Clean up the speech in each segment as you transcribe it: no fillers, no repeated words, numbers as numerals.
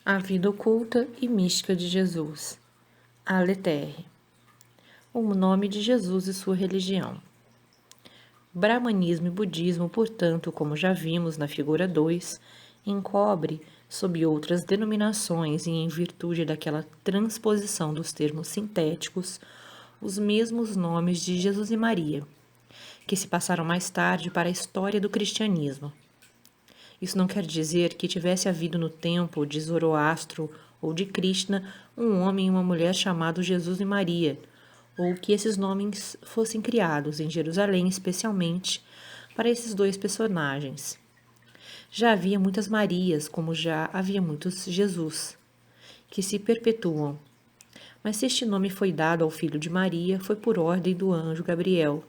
A vida oculta e mística de Jesus. Aleter. O nome de Jesus e sua religião. Brahmanismo e budismo, portanto, como já vimos na figura 2, encobre, sob outras denominações e em virtude daquela transposição dos termos sintéticos, os mesmos nomes de Jesus e Maria, que se passaram mais tarde para a história do cristianismo. Isso não quer dizer que tivesse havido no tempo de Zoroastro ou de Krishna um homem e uma mulher chamados Jesus e Maria, ou que esses nomes fossem criados em Jerusalém especialmente para esses dois personagens. Já havia muitas Marias, como já havia muitos Jesus, que se perpetuam. Mas se este nome foi dado ao filho de Maria, foi por ordem do anjo Gabriel.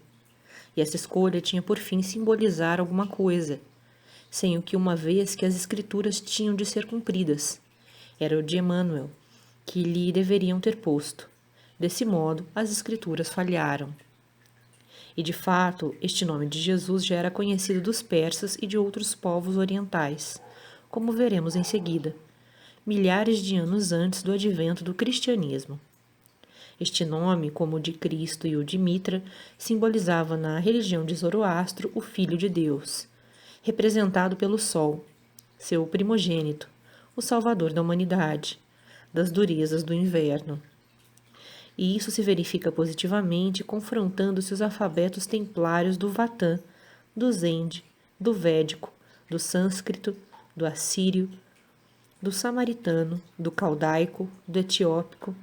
E essa escolha tinha por fim simbolizar alguma coisa, sem o que uma vez que as escrituras tinham de ser cumpridas. Era o de Emanuel, que lhe deveriam ter posto. Desse modo, as escrituras falharam. E de fato, este nome de Jesus já era conhecido dos persas e de outros povos orientais, como veremos em seguida, milhares de anos antes do advento do cristianismo. Este nome, como o de Cristo e o de Mitra, simbolizava na religião de Zoroastro o Filho de Deus, representado pelo Sol, seu primogênito, o Salvador da humanidade, das durezas do inverno. E isso se verifica positivamente confrontando-se os alfabetos templários do Vatã, do Zend, do Védico, do Sânscrito, do Assírio, do Samaritano, do Caldaico, do Etiópico,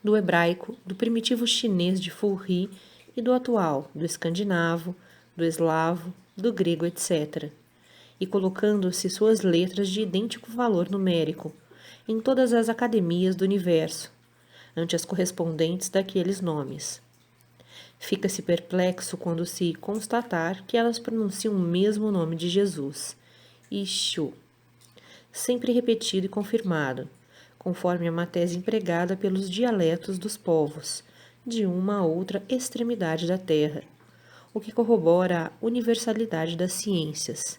do Hebraico, do primitivo chinês de Fulri e do atual, do Escandinavo, do Eslavo, do Grego, etc., e colocando-se suas letras de idêntico valor numérico em todas as academias do universo, ante as correspondentes daqueles nomes. Fica-se perplexo quando se constatar que elas pronunciam o mesmo nome de Jesus, Ishu, sempre repetido e confirmado, conforme a tese empregada pelos dialetos dos povos, de uma a outra extremidade da Terra, o que corrobora a universalidade das ciências.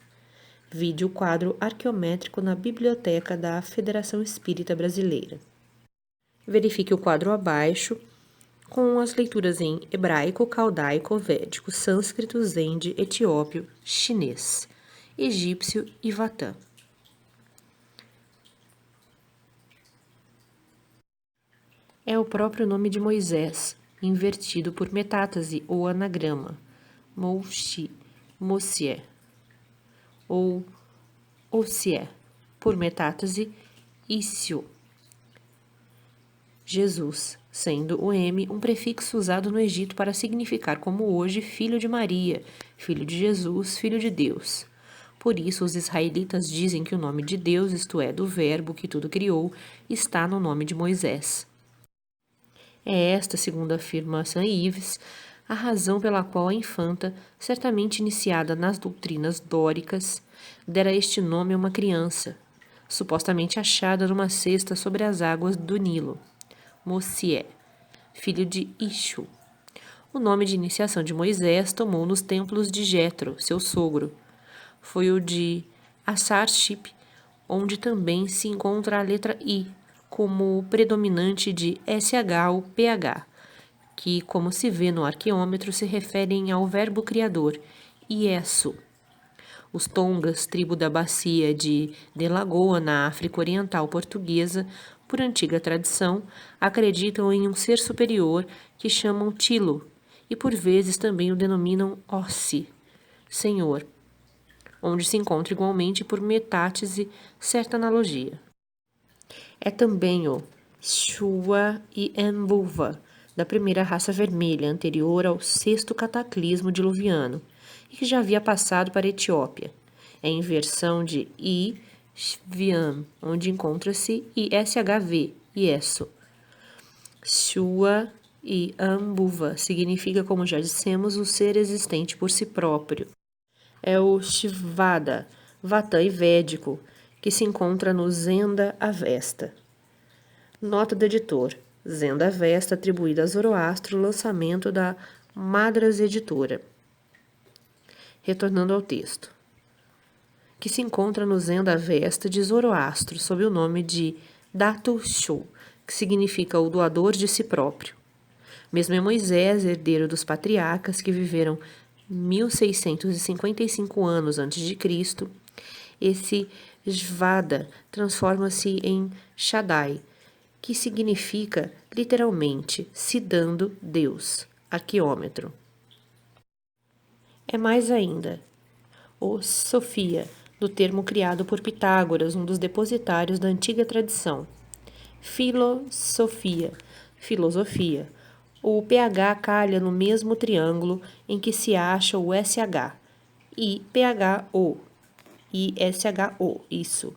Vide o quadro arqueométrico na Biblioteca da Federação Espírita Brasileira. Verifique o quadro abaixo, com as leituras em hebraico, caldaico, védico, sânscrito, zend, etiópio, chinês, egípcio e vatã. É o próprio nome de Moisés, invertido por metástase ou anagrama, Moushi, Mossié, ou Ossié, por metástase, Ísio. Jesus, sendo o M um prefixo usado no Egito para significar como hoje filho de Maria, filho de Jesus, filho de Deus. Por isso os israelitas dizem que o nome de Deus, isto é, do verbo que tudo criou, está no nome de Moisés. É esta, segundo afirma Saint Yves, a razão pela qual a infanta, certamente iniciada nas doutrinas dóricas, dera este nome a uma criança, supostamente achada numa cesta sobre as águas do Nilo, Mossié, filho de Ishu. O nome de iniciação de Moisés tomou nos templos de Jetro, seu sogro. Foi o de Assar-ship, onde também se encontra a letra I, como predominante de SH ou PH, que, como se vê no arqueômetro, se referem ao verbo criador, Iesu. Os Tongas, tribo da bacia de Lagoa, na África Oriental Portuguesa, por antiga tradição, acreditam em um ser superior que chamam Tilo, e por vezes também o denominam Ossi, Senhor, onde se encontra igualmente por metástase certa analogia. É também o Shua e Embuva, da primeira raça vermelha, anterior ao sexto cataclismo diluviano, e que já havia passado para a Etiópia. É em versão de I-Shviam, onde encontra-se ISHV, Iesu. Shua e Ambuva significa, como já dissemos, o ser existente por si próprio. É o Shivada, Vatã e Védico, que se encontra no Zenda Avesta. Nota do editor. Zenda Avesta, atribuída a Zoroastro, lançamento da Madras Editora. Retornando ao texto. que se encontra no Zen da Vesta de Zoroastro, sob o nome de Datu Shu, que significa o doador de si próprio. Mesmo é Moisés, herdeiro dos patriarcas que viveram 1655 anos antes de Cristo, esse Svada transforma-se em Shaddai, que significa literalmente se dando Deus, aquíômetro. É mais ainda, o Sofia, do termo criado por Pitágoras, um dos depositários da antiga tradição. Filosofia, filosofia. O pH calha no mesmo triângulo em que se acha o SH, e PHO, e SHO, isso.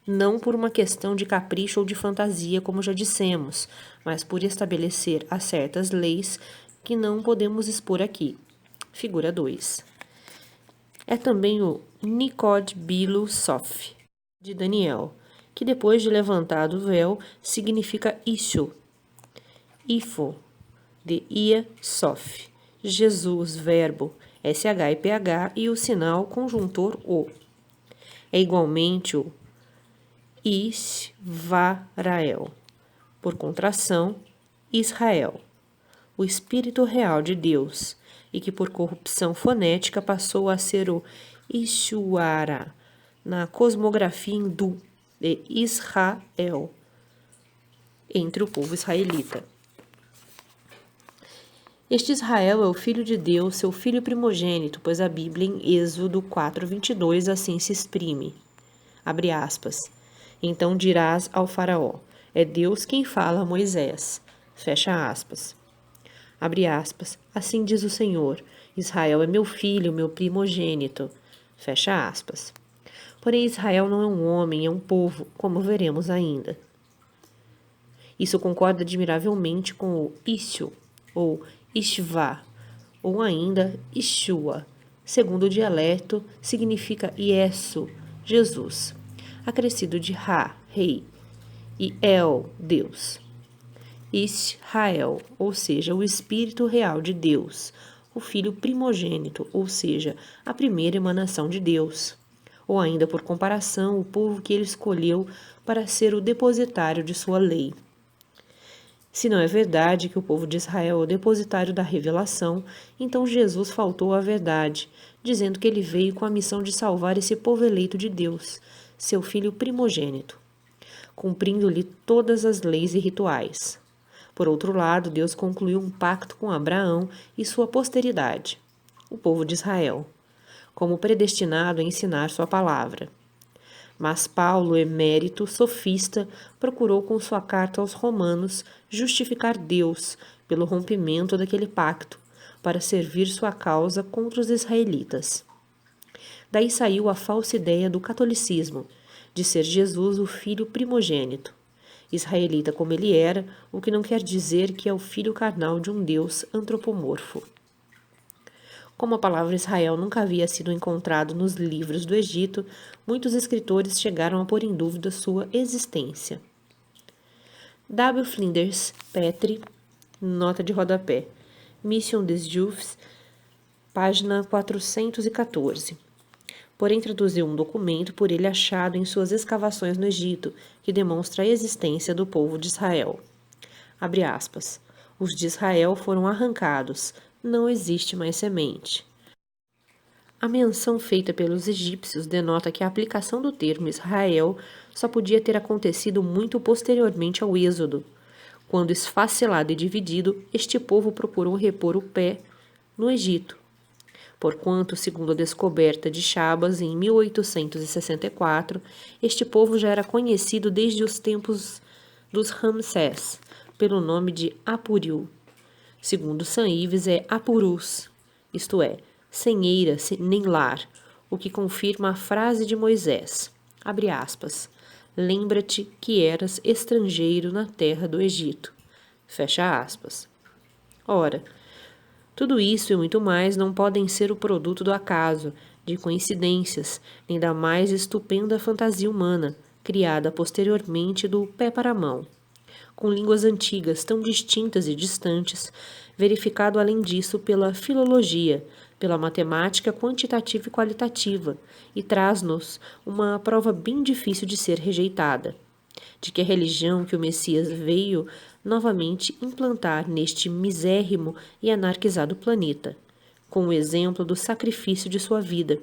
Não por uma questão de capricho ou de fantasia, como já dissemos, mas por estabelecer as certas leis que não podemos expor aqui. Figura 2. É também o Nikod Bilu Sof, de Daniel, que depois de levantado o véu, significa Ishu, Ifo, de Ia Sof, Jesus, verbo, SH e PH, e o sinal conjuntor O. É igualmente o Ishvarael, por contração, Israel, o Espírito Real de Deus, e que por corrupção fonética passou a ser o Ishuara, na cosmografia hindu de Israel, entre o povo israelita. Este Israel é o Filho de Deus, seu filho primogênito, pois a Bíblia em Êxodo 4:22 assim se exprime. Abre aspas. Então dirás ao faraó, é Deus quem fala a Moisés. Fecha aspas. Abre aspas. Assim diz o Senhor, Israel é meu filho, meu primogênito. Fecha aspas. Porém, Israel não é um homem, é um povo, como veremos ainda. Isso concorda admiravelmente com o Ishu, ou Ishvá, ou ainda Ishua. Segundo o dialeto, significa Iesu, Jesus, acrescido de Ra, rei, e El, Deus. Israel, ou seja, o Espírito Real de Deus, o Filho primogênito, ou seja, a primeira emanação de Deus, ou ainda por comparação, o povo que ele escolheu para ser o depositário de sua lei. Se não é verdade que o povo de Israel é o depositário da revelação, então Jesus faltou à verdade, dizendo que ele veio com a missão de salvar esse povo eleito de Deus, seu filho primogênito, cumprindo-lhe todas as leis e rituais. Por outro lado, Deus concluiu um pacto com Abraão e sua posteridade, o povo de Israel, como predestinado a ensinar sua palavra. Mas Paulo, emérito sofista, procurou com sua carta aos Romanos justificar Deus pelo rompimento daquele pacto, para servir sua causa contra os israelitas. Daí saiu a falsa ideia do catolicismo, de ser Jesus o filho primogênito, israelita como ele era, o que não quer dizer que é o filho carnal de um Deus antropomorfo. Como a palavra Israel nunca havia sido encontrado nos livros do Egito, muitos escritores chegaram a pôr em dúvida sua existência. W. Flinders Petrie, nota de rodapé, Mission des Juifs, página 414. Porém, traduziu um documento por ele achado em suas escavações no Egito, que demonstra a existência do povo de Israel. Abre aspas. Os de Israel foram arrancados, não existe mais semente. A menção feita pelos egípcios denota que a aplicação do termo Israel só podia ter acontecido muito posteriormente ao Êxodo, quando esfacelado e dividido, este povo procurou repor o pé no Egito. Porquanto, segundo a descoberta de Chabas em 1864, este povo já era conhecido desde os tempos dos Ramsés, pelo nome de Apuriu. Segundo Sam Ives, é Apurus, isto é, sem eira nem lar, o que confirma a frase de Moisés, abre aspas, lembra-te que eras estrangeiro na terra do Egito, fecha aspas. Ora, tudo isso e muito mais não podem ser o produto do acaso, de coincidências, nem da mais estupenda fantasia humana, criada posteriormente do pé para a mão. Com línguas antigas tão distintas e distantes, verificado além disso pela filologia, pela matemática quantitativa e qualitativa, e traz-nos uma prova bem difícil de ser rejeitada, de que a religião que o Messias veio novamente implantar neste misérrimo e anarquizado planeta, com o exemplo do sacrifício de sua vida,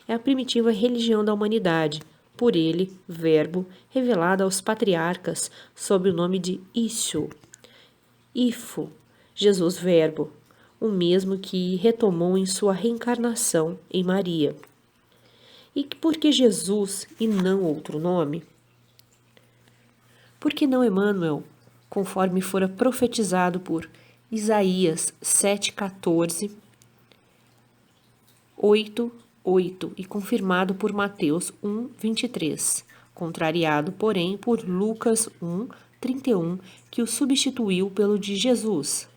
é a primitiva religião da humanidade, por ele, Verbo, revelada aos patriarcas sob o nome de Ifo, Jesus Verbo, o mesmo que retomou em sua reencarnação em Maria. E por que Jesus e não outro nome? Por que não Emmanuel, conforme fora profetizado por Isaías 7,14, 8 e confirmado por Mateus 1,23, contrariado, porém, por Lucas 1,31, que o substituiu pelo de Jesus.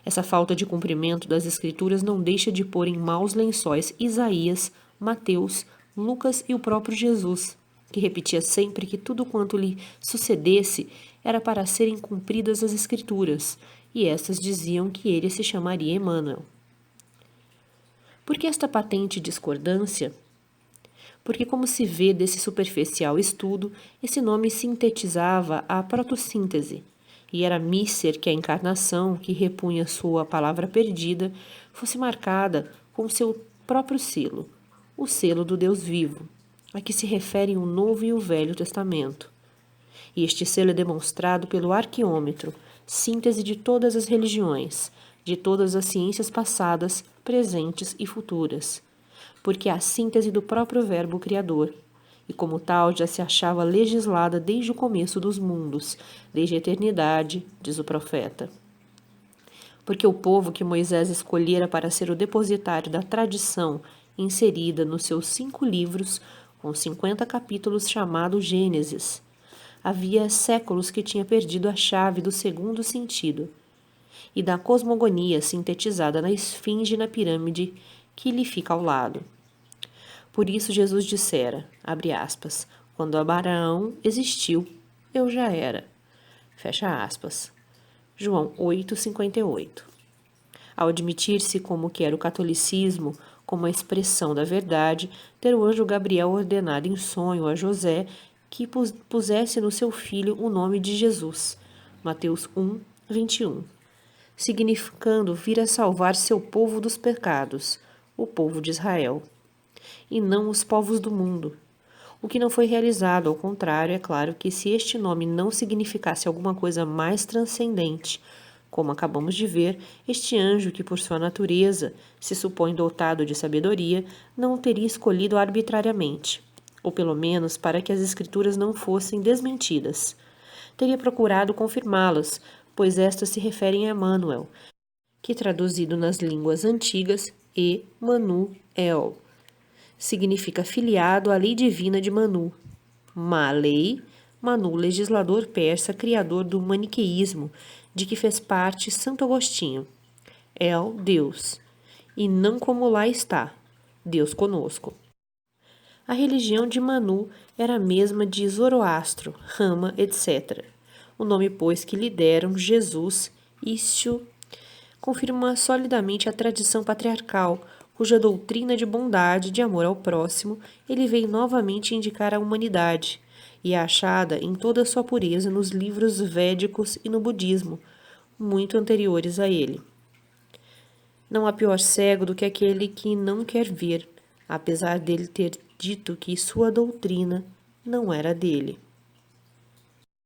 Essa falta de cumprimento das Escrituras não deixa de pôr em maus lençóis Isaías, Mateus, Lucas e o próprio Jesus, que repetia sempre que tudo quanto lhe sucedesse era para serem cumpridas as Escrituras, e estas diziam que ele se chamaria Emmanuel. Por que esta patente discordância? Porque, como se vê desse superficial estudo, esse nome sintetizava a protossíntese, e era mísser que a encarnação, que repunha sua palavra perdida, fosse marcada com seu próprio selo, o selo do Deus vivo, a que se referem o Novo e o Velho Testamento. E este selo é demonstrado pelo arqueômetro, síntese de todas as religiões, de todas as ciências passadas, presentes e futuras, porque é a síntese do próprio Verbo Criador, e como tal já se achava legislada desde o começo dos mundos, desde a eternidade, diz o profeta. Porque o povo que Moisés escolhera para ser o depositário da tradição inserida nos seus 5 livros, com 50 capítulos, chamado Gênesis, havia séculos que tinha perdido a chave do segundo sentido, e da cosmogonia sintetizada na esfinge e na pirâmide que lhe fica ao lado. Por isso Jesus dissera, abre aspas, quando Abraão existiu, eu já era. Fecha aspas. João 8,58. Ao admitir-se como que era o catolicismo, como a expressão da verdade, ter o anjo Gabriel ordenado em sonho a José que pusesse no seu filho o nome de Jesus. Mateus 1,21. Significando vir a salvar seu povo dos pecados, o povo de Israel, e não os povos do mundo. O que não foi realizado, ao contrário, é claro que se este nome não significasse alguma coisa mais transcendente, como acabamos de ver, este anjo que por sua natureza se supõe dotado de sabedoria, não o teria escolhido arbitrariamente, ou pelo menos para que as escrituras não fossem desmentidas. Teria procurado confirmá-las, pois estas se referem a Emmanuel, que traduzido nas línguas antigas, Manu-El, significa filiado à lei divina de Manu. Ma-lei, Manu, legislador persa, criador do maniqueísmo, de que fez parte Santo Agostinho. El, Deus, e não como lá está, Deus conosco. A religião de Manu era a mesma de Zoroastro, Rama, etc. O nome, pois, que lhe deram Jesus, Istio, confirma solidamente a tradição patriarcal, cuja doutrina de bondade, de amor ao próximo, ele veio novamente indicar à humanidade, e é achada em toda a sua pureza nos livros védicos e no budismo, muito anteriores a ele. Não há pior cego do que aquele que não quer ver, apesar dele ter dito que sua doutrina não era dele.